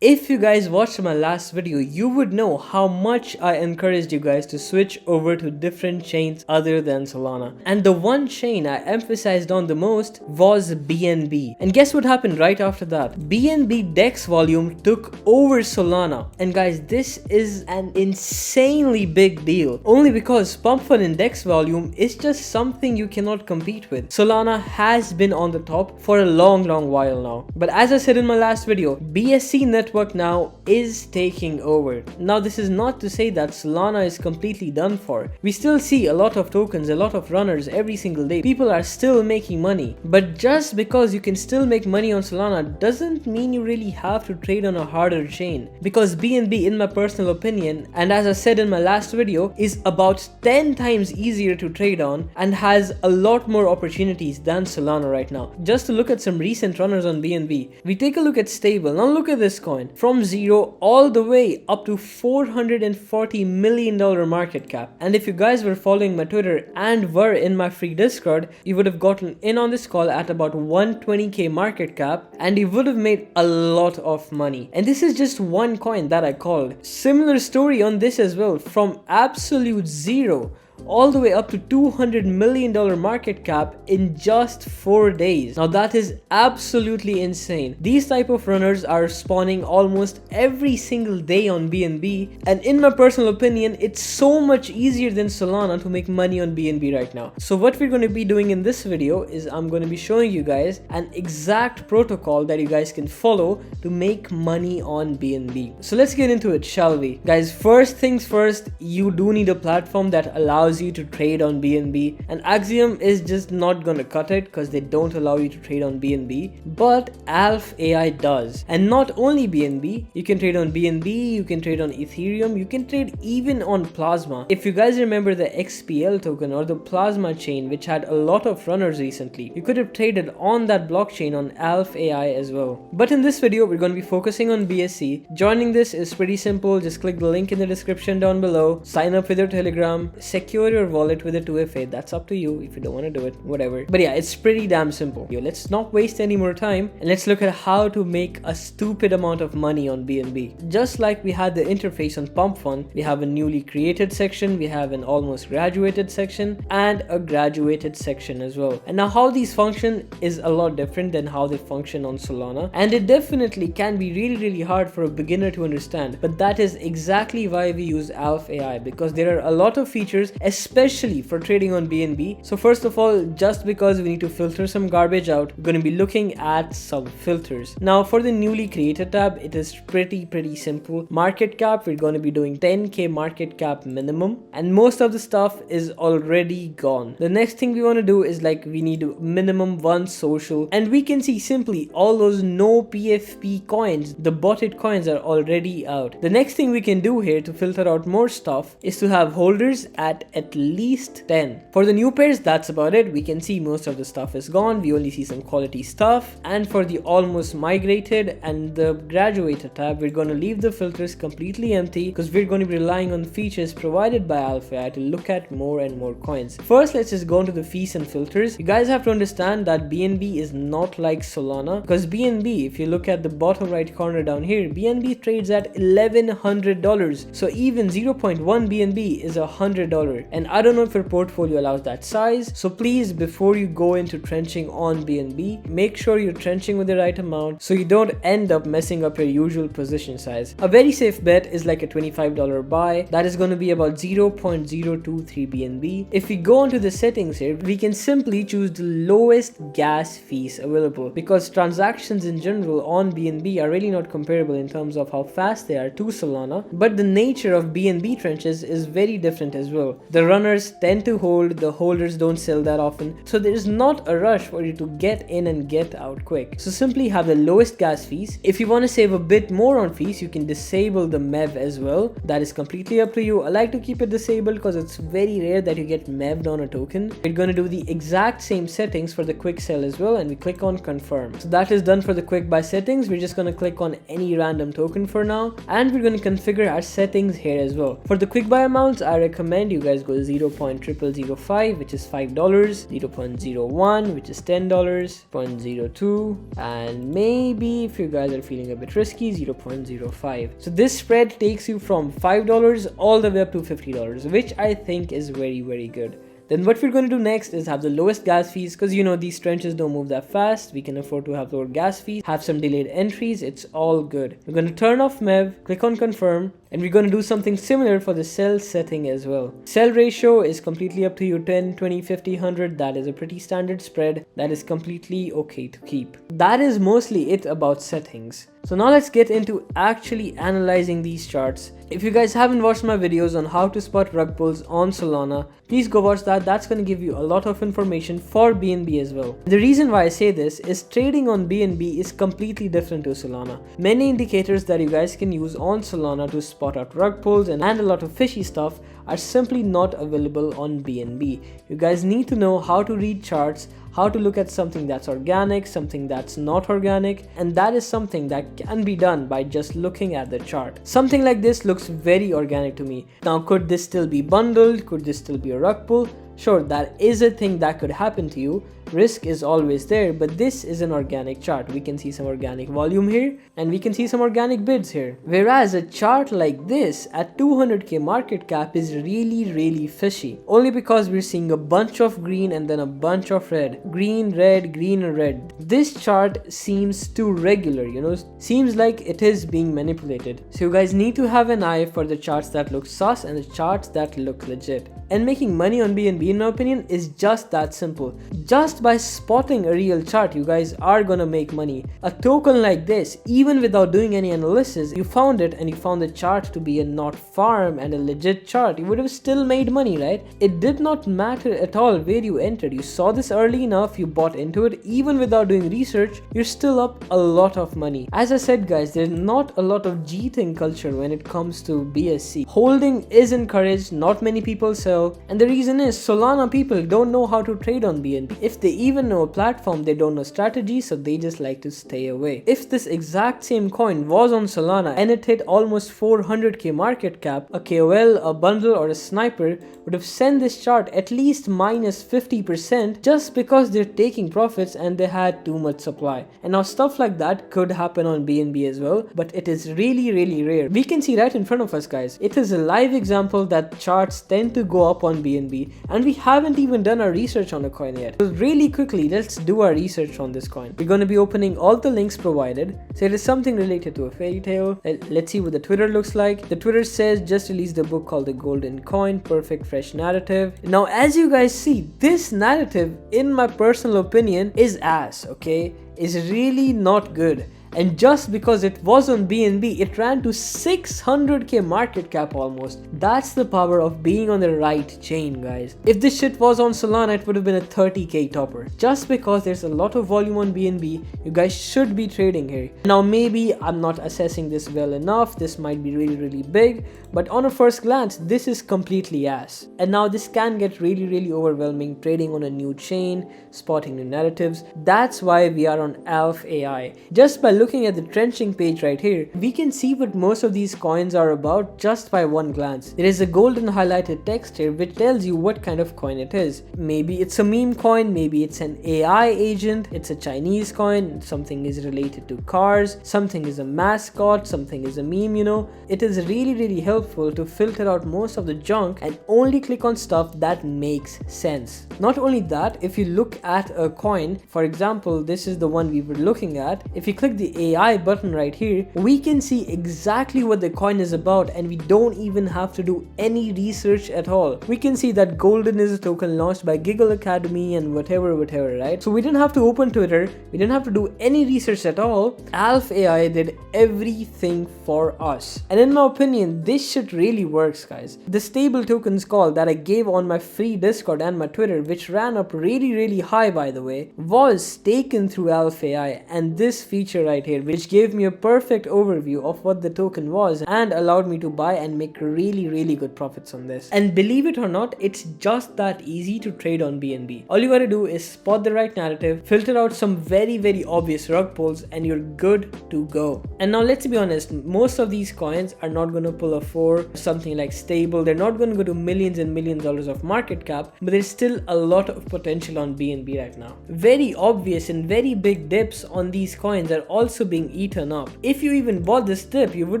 If you guys watched my last video, you would know how much I encouraged you guys to switch over to different chains other than Solana. And the one chain I emphasized on the most was BNB. And guess what happened right after that? BNB DEX volume took over Solana. And guys, this is an insanely big deal. Only because pump fund and DEX volume is just something you cannot compete with. Solana has been on the top for a long while now. But as I said in my last video, BSC network now is taking over. Now this is not to say that Solana is completely done for. We still see a lot of tokens, a lot of runners every single day. People are still making money. But just because you can still make money on Solana doesn't mean you really have to trade on a harder chain. Because BNB, in my personal opinion, and as I said in my last video, is about 10 times easier to trade on and has a lot more opportunities than Solana right now. Just to look at some recent runners on BNB, we take a look at stable. Now look at this coin. From zero all the way up to $440 million market cap. And if you guys were following my Twitter and were in my free Discord, you would have gotten in on this call at about 120k market cap and you would have made a lot of money. And this is just one coin that I called. Similar story on this as well, from absolute zero all the way up to $200 million market cap in just 4 days. Now that is absolutely insane. These type of runners are spawning almost every single day on BNB, and in my personal opinion, it's so much easier than Solana to make money on BNB right now. So what we're going to be doing in this video is I'm going to be showing you guys an exact protocol that you guys can follow to make money on BNB. So let's get into it, shall we? Guys, first things first, you do need a platform that allows you to trade on BNB, and Axiom is just not gonna cut it because they don't allow you to trade on BNB, but Alf AI does. And not only BNB, you can trade on BNB, you can trade on Ethereum, you can trade even on Plasma. If you guys remember the XPL token or the Plasma chain, which had a lot of runners recently, you could have traded on that blockchain on Alf AI as well. But in this video, we're going to be focusing on BSC. Joining this is pretty simple. Just click the link in the description down below, sign up with your Telegram, secure your wallet with a 2FA. That's up to you. If you don't want to do it, whatever. But yeah, it's pretty damn simple. Let's not waste any more time and let's look at how to make a stupid amount of money on BNB. Just like we had the interface on Pump Fund, we have a newly created section, we have an almost graduated section, and a graduated section as well. And now how these function is a lot different than how they function on Solana, and it definitely can be really hard for a beginner to understand. But that is exactly why we use Alf AI, because there are a lot of features, especially for trading on BNB. So first of all, just because we need to filter some garbage out, we're going to be looking at some filters. Now for the newly created tab, it is pretty simple. Market cap, we're going to be doing 10k market cap minimum, and most of the stuff is already gone. The next thing we want to do is we need minimum 1 social, and we can see simply all those no PFP coins, the botted coins, are already out. The next thing we can do here to filter out more stuff is to have holders at least 10. For the new pairs, that's about it. We can see most of the stuff is gone. We only see some quality stuff. And for the almost migrated and the graduated tab, we're going to leave the filters completely empty because we're going to be relying on features provided by Alf AI to look at more and more coins. First, let's just go into the fees and filters. You guys have to understand that BNB is not like Solana, because BNB, if you look at the bottom right corner down here, BNB trades at $1,100. So even 0.1 BNB is $100. And I don't know if your portfolio allows that size, so please, before you go into trenching on BNB, make sure you're trenching with the right amount so you don't end up messing up your usual position size. A very safe bet is like a $25 buy. That is going to be about 0.023 BNB. If we go into the settings here, we can simply choose the lowest gas fees available, because transactions in general on BNB are really not comparable in terms of how fast they are to Solana, but the nature of BNB trenches is very different as well. The runners tend to hold, the holders don't sell that often, so there is not a rush for you to get in and get out quick. So simply have the lowest gas fees. If you want to save a bit more on fees, you can disable the MEV as well. That is completely up to you. I like to keep it disabled because it's very rare that you get MEV'd on a token. We're going to do the exact same settings for the quick sell as well, and we click on confirm. So that is done for the quick buy settings. We're just going to click on any random token for now, and we're going to configure our settings here as well. For the quick buy amounts, I recommend you guys goes 0.0005, which is $5, 0.01, which is $10, 0.02, and maybe if you guys are feeling a bit risky, 0.05. So this spread takes you from $5 all the way up to $50, which I think is very, very good. Then what we're going to do next is have the lowest gas fees, because you know these trenches don't move that fast. We can afford to have lower gas fees, have some delayed entries. It's all good. We're going to turn off MEV, click on confirm, and we're going to do something similar for the sell setting as well. Sell ratio is completely up to you, 10, 20, 50, 100. That is a pretty standard spread. That is completely okay to keep. That is mostly it about settings. So now let's get into actually analyzing these charts. If you guys haven't watched my videos on how to spot rug pulls on Solana, please go watch that. That's going to give you a lot of information for BNB as well. The reason why I say this is trading on BNB is completely different to Solana. Many indicators that you guys can use on Solana to spot out rug pulls and a lot of fishy stuff are simply not available on BNB. You guys need to know how to read charts, how to look at something that's organic, something that's not organic, and that is something that can be done by just looking at the chart. Something like this looks very organic to me. Now, could this still be bundled? Could this still be a rug pull? Sure, that is a thing that could happen to you. Risk is always there, but this is an organic chart. We can see some organic volume here, and we can see some organic bids here. Whereas a chart like this at 200k market cap is really, really fishy. Only because we're seeing a bunch of green and then a bunch of red. Green, red, green, and red. This chart seems too regular, you know, seems like it is being manipulated. So you guys need to have an eye for the charts that look sus and the charts that look legit. And making money on BNB, in my opinion, is just that simple. Just by spotting a real chart, you guys are gonna make money. A token like this, even without doing any analysis, you found it and you found the chart to be a not farm and a legit chart, you would have still made money, right? It did not matter at all where you entered. You saw this early enough, you bought into it, even without doing research, you're still up a lot of money. As I said guys, there's not a lot of G-thing culture when it comes to BSC. Holding is encouraged, not many people sell. And the reason is Solana people don't know how to trade on BNB. If they even know a platform, they don't know strategy, so they just like to stay away. If this exact same coin was on Solana and it hit almost 400k market cap, a KOL, a bundle, or a sniper would have sent this chart at least minus 50% just because they're taking profits and they had too much supply. And now stuff like that could happen on BNB as well, but it is really, really rare. We can see right in front of us guys. It is a live example that charts tend to go up on BNB, and we haven't even done our research on the coin yet. So really quickly, let's do our research on this coin. We're going to be opening all the links provided. So it is something related to a fairy tale. Let's see what the Twitter looks like. The Twitter says just released a book called The Golden Coin, Perfect Fresh Narrative. Now as you guys see, this narrative in my personal opinion is ass, okay? Is really not good. And just because it was on BNB, it ran to 600k market cap almost. That's the power of being on the right chain, guys. If this shit was on Solana, it would have been a 30k topper. Just because there's a lot of volume on BNB, you guys should be trading here. Now maybe I'm not assessing this well enough. This might be really, really big. But on a first glance, this is completely ass. And now this can get really, really overwhelming trading on a new chain, spotting new narratives. That's why we are on Alf AI. Just by looking at the trenching page right here, we can see what most of these coins are about just by one glance. There is a golden highlighted text here which tells you what kind of coin it is. Maybe it's a meme coin, maybe it's an AI agent, it's a Chinese coin, something is related to cars, something is a mascot, something is a meme, you know. It is really, really helpful to filter out most of the junk and only click on stuff that makes sense. Not only that, if you look at a coin, for example, this is the one we were looking at. If you click the AI button right here, we can see exactly what the coin is about, and we don't even have to do any research at all. We can see that Golden is a token launched by Giggle Academy and whatever, right? So we didn't have to open Twitter, we didn't have to do any research at all. Alf AI did everything for us. And in my opinion, this shit really works, guys. The stable tokens call that I gave on my free Discord and my Twitter, which ran up really, really high by the way, was taken through Alf AI, and this feature I right here, which gave me a perfect overview of what the token was and allowed me to buy and make really good profits on this. And believe it or not, it's just that easy to trade on BNB. All you gotta do is spot the right narrative, filter out some very obvious rug pulls, and you're good to go. And now let's be honest, most of these coins are not gonna pull a 4, something like stable. They're not gonna go to millions and millions dollars of market cap, but there's still a lot of potential on BNB right now. Very obvious and very big dips on these coins are also being eaten up. If you even bought this dip, you would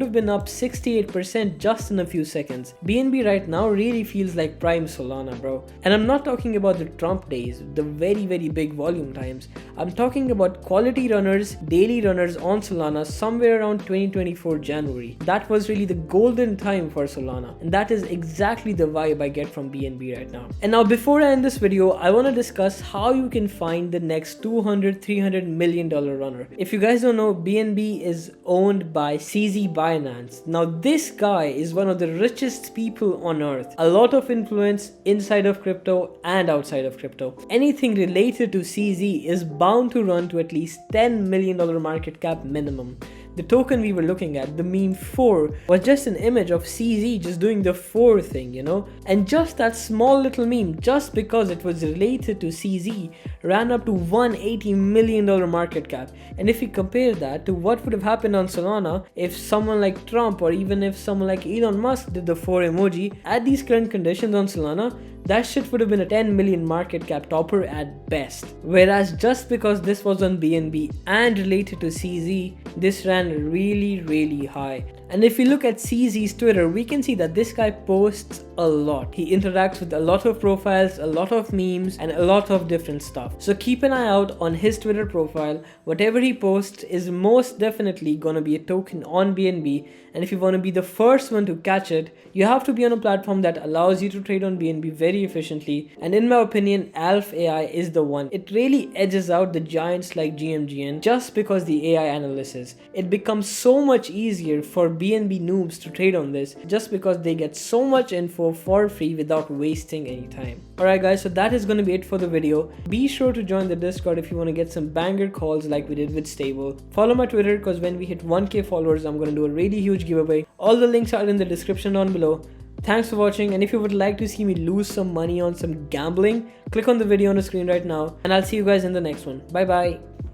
have been up 68% just in a few seconds. BNB right now really feels like prime Solana, bro. And I'm not talking about the Trump days, the very big volume times. I'm talking about quality runners, daily runners on Solana somewhere around 2024 January. That was really the golden time for Solana, and that is exactly the vibe I get from BNB right now. And now before I end this video, I want to discuss how you can find the next $200-300 million runner. If you guys don't know, BNB is owned by CZ Binance. Now this guy is one of the richest people on earth. A lot of influence inside of crypto and outside of crypto. Anything related to CZ is bound to run to at least $10 million market cap minimum. The token we were looking at, the meme 4, was just an image of CZ just doing the 4 thing, you know? And just that small little meme, just because it was related to CZ, ran up to $180 million market cap. And if you compare that to what would have happened on Solana if someone like Trump or even if someone like Elon Musk did the 4 emoji, at these current conditions on Solana, that shit would have been a 10 million market cap topper at best. Whereas just because this was on BNB and related to CZ, this ran really high. And if you look at CZ's Twitter, we can see that this guy posts a lot. He interacts with a lot of profiles, a lot of memes, and a lot of different stuff. So keep an eye out on his Twitter profile. Whatever he posts is most definitely gonna be a token on BNB. And if you want to be the first one to catch it, you have to be on a platform that allows you to trade on BNB very efficiently. And in my opinion, Alf AI is the one. It really edges out the giants like GMGN just because the AI analysis. It becomes so much easier for BNB noobs to trade on this just because they get so much info for free without wasting any time. Alright guys, so that is going to be it for the video. Be sure to join the Discord if you want to get some banger calls like we did with Stable. Follow my Twitter because when we hit 1k followers, I'm going to do a really huge giveaway. All the links are in the description down below. Thanks for watching, and if you would like to see me lose some money on some gambling, click on the video on the screen right now, and I'll see you guys in the next one. Bye bye.